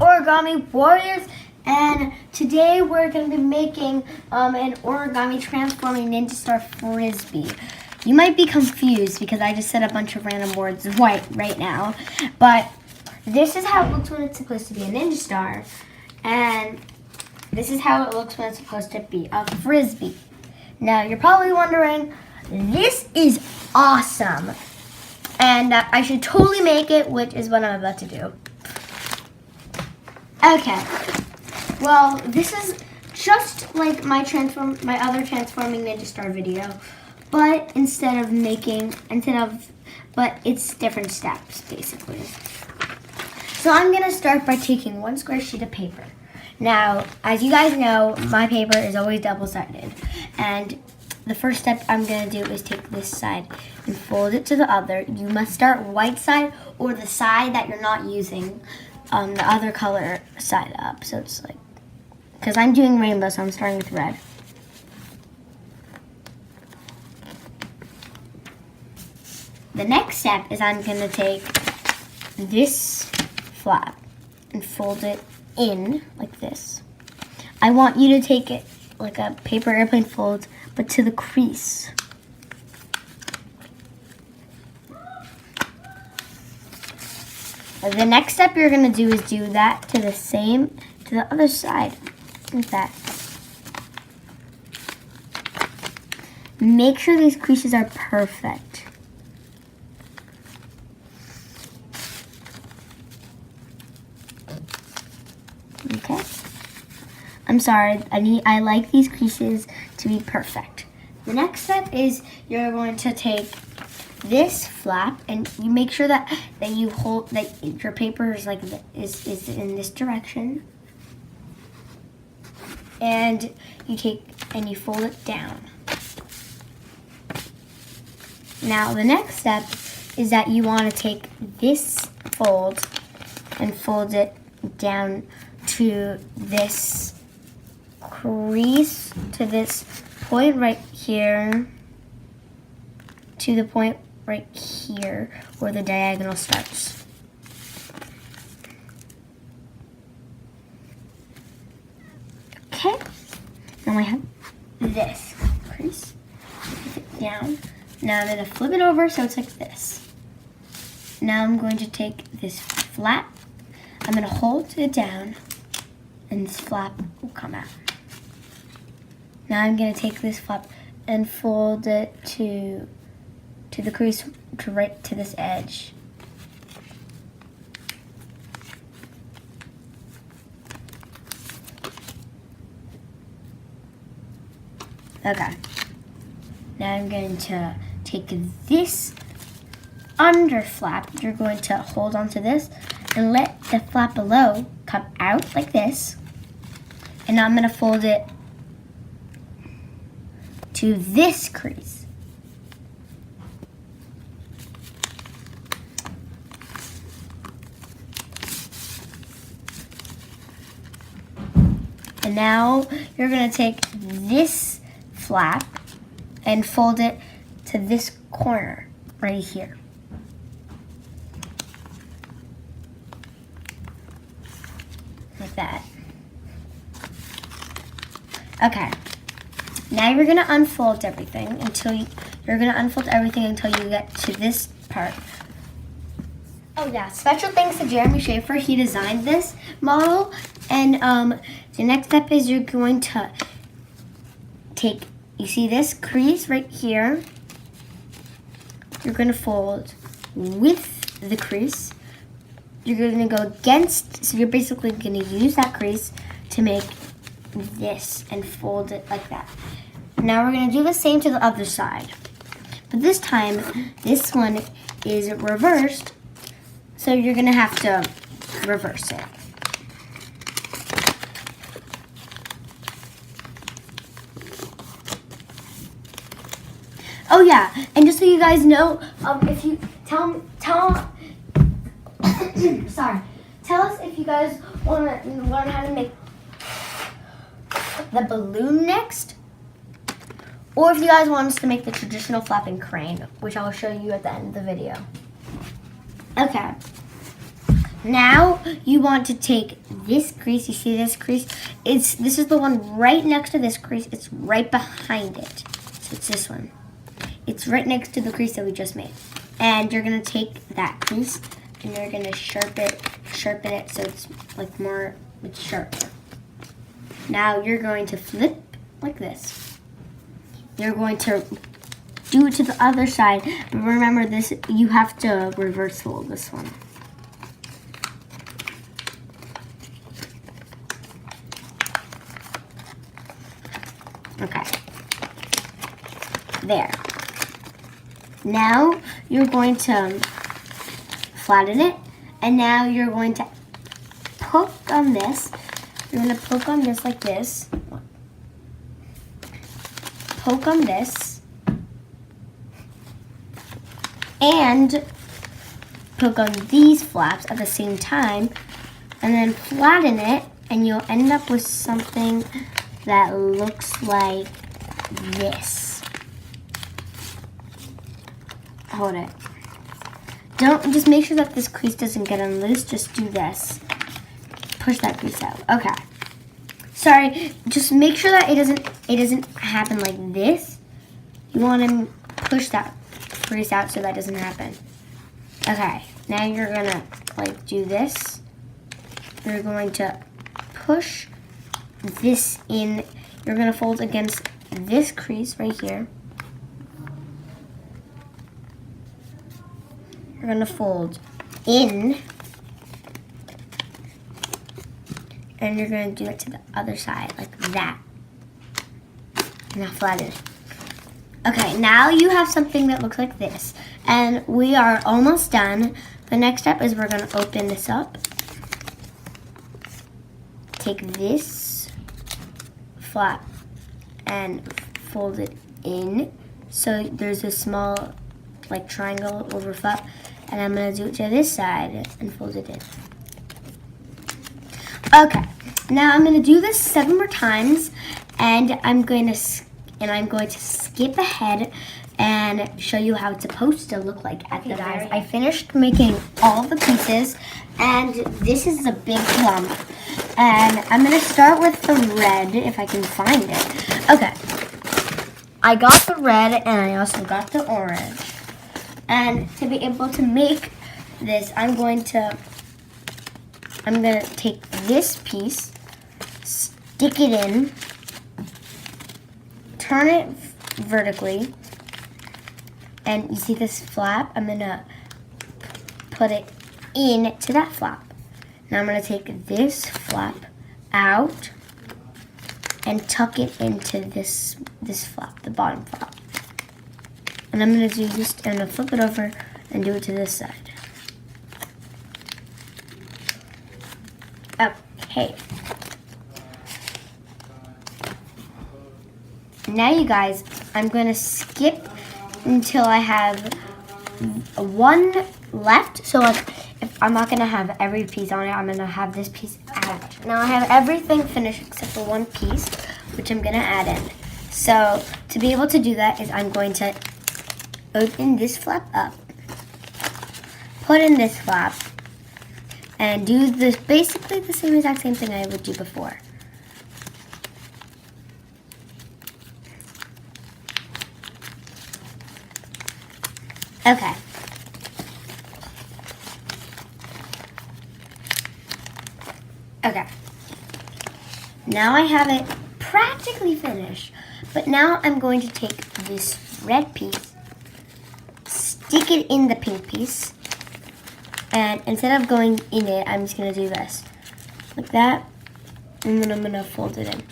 Origami Warriors, and today we're going to be making an origami transforming ninja star Frisbee. You might be confused because I just said a bunch of random words right now, but this is how it looks when it's supposed to be a ninja star, and this is how it looks when it's supposed to be a Frisbee. Now you're probably wondering, this is awesome, and I should totally make it, which is what I'm about to do. Okay, well, this is just like my other transforming ninja star video, but but it's different steps basically. So I'm gonna start by taking one square sheet of paper. Now, as you guys know, my paper is always double-sided, and the first step I'm gonna do is take this side and fold it to the other. You must start white side or the side that you're not using. The other color side up. So it's like, because I'm doing rainbow, so I'm starting with red. The next step is I'm going to take this flap and fold it in like this. I want you to take it like a paper airplane fold, but to the crease. The next step you're going to do is do that to the other side, like that. Make sure these creases are perfect. Okay. I'm sorry, I like these creases to be perfect. The next step is you're going to take this flap, and you make sure that you hold that your paper is like is in this direction, and you take and you fold it down. Now the next step is that you want to take this fold and fold it down to this crease, to this point right here, to the point right here where the diagonal starts. Okay, now I have this crease. Flip it down. Now I'm going to flip it over so it's like this. Now I'm going to take this flap, I'm going to hold it down, and this flap will come out. Now I'm going to take this flap and fold it to the crease, right to this edge. Okay. Now I'm going to take this under flap. You're going to hold onto this and let the flap below come out like this. And now I'm going to fold it to this crease. And now you're going to take this flap and fold it to this corner right here. Like that. Okay. Now you're going to unfold everything until you get to this part. Oh yeah, special thanks to Jeremy Shafer. He designed this model. And the next step is you're going to take, you see this crease right here? You're going to fold with the crease. You're going to go against, so you're basically going to use that crease to make this and fold it like that. Now we're going to do the same to the other side. But this time, this one is reversed, so you're going to have to reverse it. Oh yeah, and just so you guys know, if you tell sorry, tell us if you guys want to learn how to make the balloon next, Or if you guys want us to make the traditional flapping crane, which I'll show you at the end of the video. Okay. Now you want to take this crease. You see this crease? This is the one right next to this crease. It's right behind it. So it's this one. It's right next to the crease that we just made. And you're gonna take that crease and you're gonna sharpen it so it's like it's sharper. Now you're going to flip like this. You're going to do it to the other side. But remember this, you have to reverse fold this one. Okay. There. Now you're going to flatten it, and now you're going to poke on this. You're going to poke on this like this. Poke on this. And poke on these flaps at the same time, and then flatten it, and you'll end up with something that looks like this. Hold it. Just make sure that this crease doesn't get unloosed. Just do this. Push that crease out. Okay. Sorry. Just make sure that it doesn't happen like this. You want to push that crease out so that doesn't happen. Okay. Now you're gonna like do this. You're going to push this in. You're gonna fold against this crease right here. You're gonna fold in, and you're gonna do it to the other side like that. Now flatten it. Okay, now you have something that looks like this, and we are almost done. The next step is we're gonna open this up. Take this flap and fold it in. So there's a small like triangle over flap, and I'm gonna do it to this side and fold it in. Okay, now I'm gonna do this 7 more times, and I'm going to skip ahead and show you how it's supposed to look like at the guys. I finished making all the pieces, and this is a big lump. And I'm gonna start with the red if I can find it. Okay, I got the red and I also got the orange. And to be able to make this, I'm gonna take this piece, stick it in, turn it vertically, and you see this flap? I'm gonna put it into that flap. Now I'm gonna take this flap out and tuck it into this flap, the bottom flap. And I'm gonna do this, I'm gonna flip it over and do it to this side. Okay. Now you guys, I'm gonna skip until I have one left. So like, if I'm not gonna have every piece on it, I'm gonna have this piece added. Now I have everything finished except for one piece, which I'm gonna add in. So to be able to do that is I'm going to open this flap up, put in this flap, and do this basically the exact same thing I would do before. Okay. Okay. Now I have it practically finished, but now I'm going to take this red piece, stick it in the pink piece, and instead of going in it, I'm just going to do this, like that, and then I'm going to fold it in.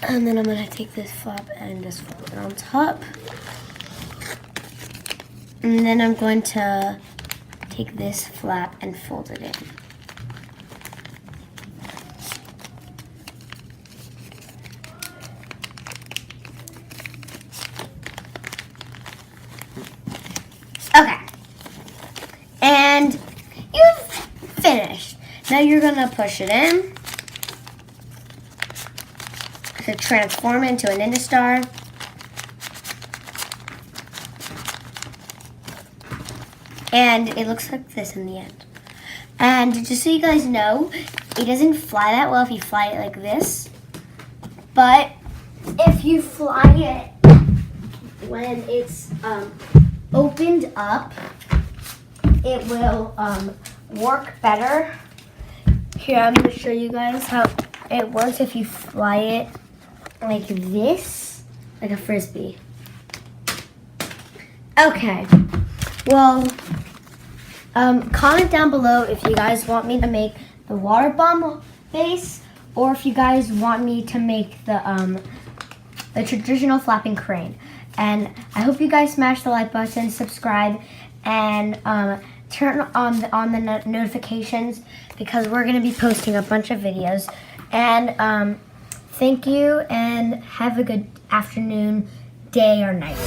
And then I'm going to take this flap and just fold it on top. And then I'm going to take this flap and fold it in. Okay. And you've finished. Now you're gonna push it in. to transform into a ninja star. And it looks like this in the end. And just so you guys know, it doesn't fly that well if you fly it like this. But if you fly it when it's opened up, it will work better. Here, I'm going to show you guys how it works if you fly it like this, like a Frisbee. Okay, well, comment down below if you guys want me to make the water bomb base, or if you guys want me to make the traditional flapping crane. And I hope you guys smash the like button, subscribe, and turn on the notifications, because we're going to be posting a bunch of videos. And thank you, and have a good afternoon, day, or night.